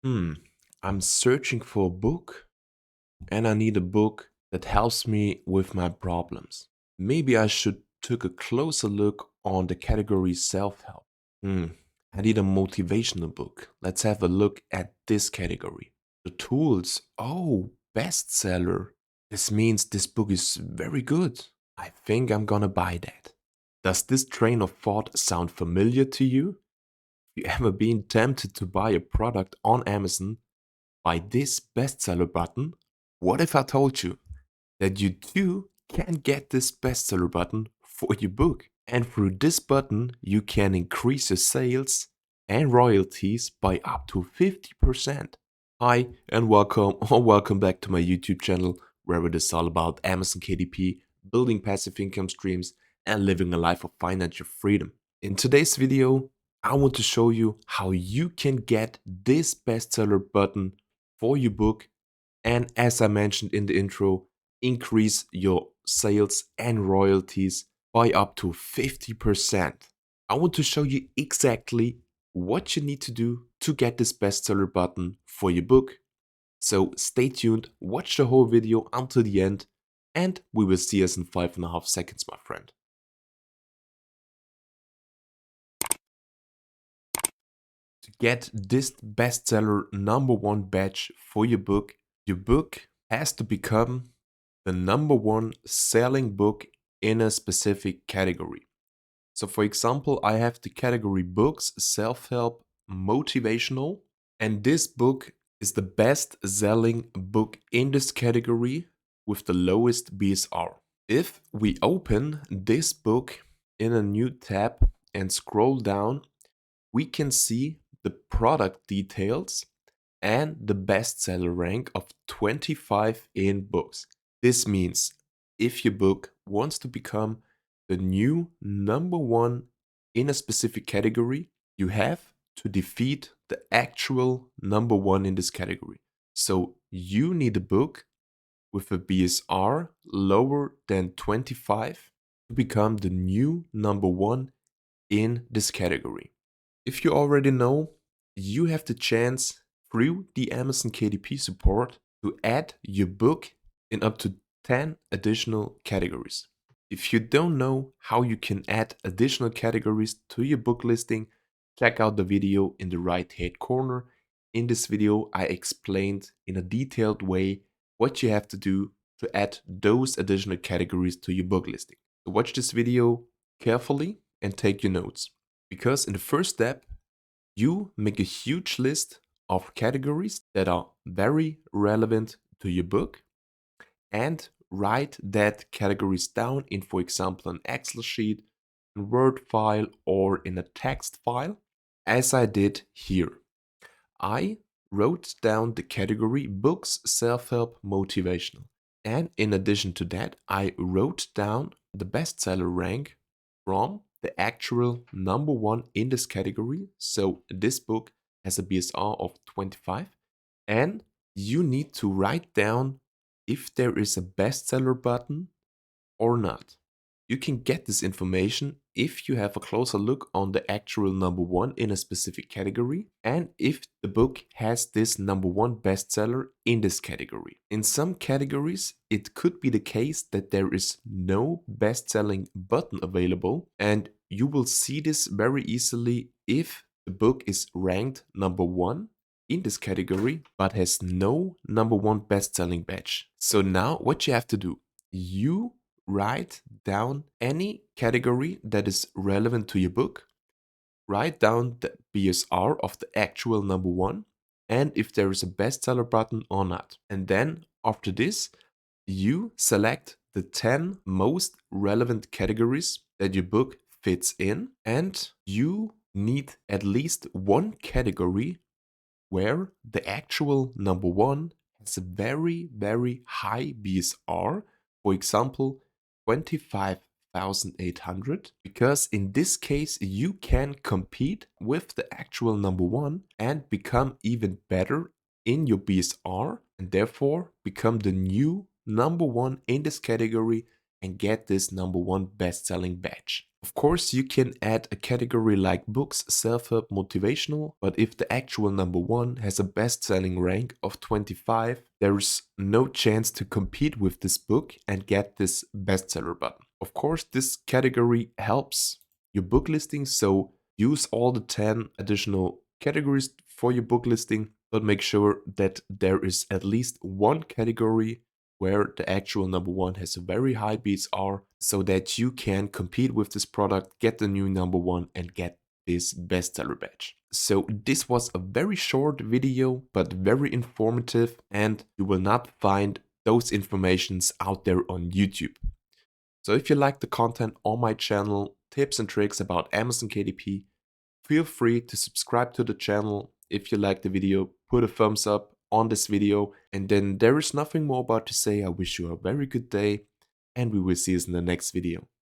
Hmm, I'm searching for a book and I need a book that helps me with my problems. Maybe I should take a closer look on the category self-help. Hmm, I need a motivational book. Let's have a look at this category. The tools. Oh, bestseller. This means this book is very good. I think I'm gonna buy that. Does this train of thought sound familiar to you? You ever been tempted to buy a product on Amazon by this bestseller button? What if I told you that you too can get this bestseller button for your book? And through this button, you can increase your sales and royalties by up to 50%. Hi, and welcome or welcome back to my YouTube channel where it is all about Amazon KDP, building passive income streams, and living a life of financial freedom. In today's video, I want to show you how you can get this bestseller button for your book and, as I mentioned in the intro, increase your sales and royalties by up to 50%. I want to show you exactly what you need to do to get this bestseller button for your book. So stay tuned, watch the whole video until the end, and we will see us in 5.5 seconds, my friend. To get this bestseller #1 badge for your book has to become the #1 selling book in a specific category. So for example, I have the category books, self-help, motivational, and this book is the best selling book in this category with the lowest BSR. If we open this book in a new tab and scroll down, we can see the product details and the bestseller rank of 25 in books. This means if your book wants to become the new #1 in a specific category, you have to defeat the actual #1 in this category. So you need a book with a BSR lower than 25 to become the new #1 in this category. If you already know, you have the chance through the Amazon KDP support to add your book in up to 10 additional categories. If you don't know how you can add additional categories to your book listing, check out the video in the right hand corner. In this video, I explained in a detailed way what you have to do to add those additional categories to your book listing. So watch this video carefully and take your notes. Because in the first step, you make a huge list of categories that are very relevant to your book and write that categories down in, for example, an Excel sheet, a Word file, or in a text file, as I did here. I wrote down the category books, self-help, motivational. And in addition to that, I wrote down the bestseller rank from the actual #1 in this category. So this book has a BSR of 25. And you need to write down if there is a bestseller button or not. You can get this information if you have a closer look on the actual #1 in a specific category and if the book has this #1 bestseller in this category. In some categories, it could be the case that there is no best-selling button available, and you will see this very easily if the book is ranked #1 in this category but has no #1 best-selling badge. So now what you have to do, you write down any category that is relevant to your book, write down the BSR of the actual #1, and if there is a bestseller button or not. And then after this, you select the 10 most relevant categories that your book fits in, and you need at least one category where the actual #1 has a very, very high BSR, for example, 25,800, because in this case you can compete with the actual #1 and become even better in your BSR and therefore become the new #1 in this category and get this #1 best-selling badge. Of course, you can add a category like books, self-help, motivational, but if the actual number one has a best-selling rank of 25, there's no chance to compete with this book and get this bestseller button. Of course, this category helps your book listing, so use all the 10 additional categories for your book listing, but make sure that there is at least one category where the actual number one has a very high BSR so that you can compete with this product, get the new number one, and get this bestseller badge. So this was a very short video, but very informative, and you will not find those informations out there on YouTube. So if you like the content on my channel, tips and tricks about Amazon KDP, feel free to subscribe to the channel. If you like the video, put a thumbs up on this video, and then there is nothing more about to say. I wish you a very good day, and we will see you in the next video.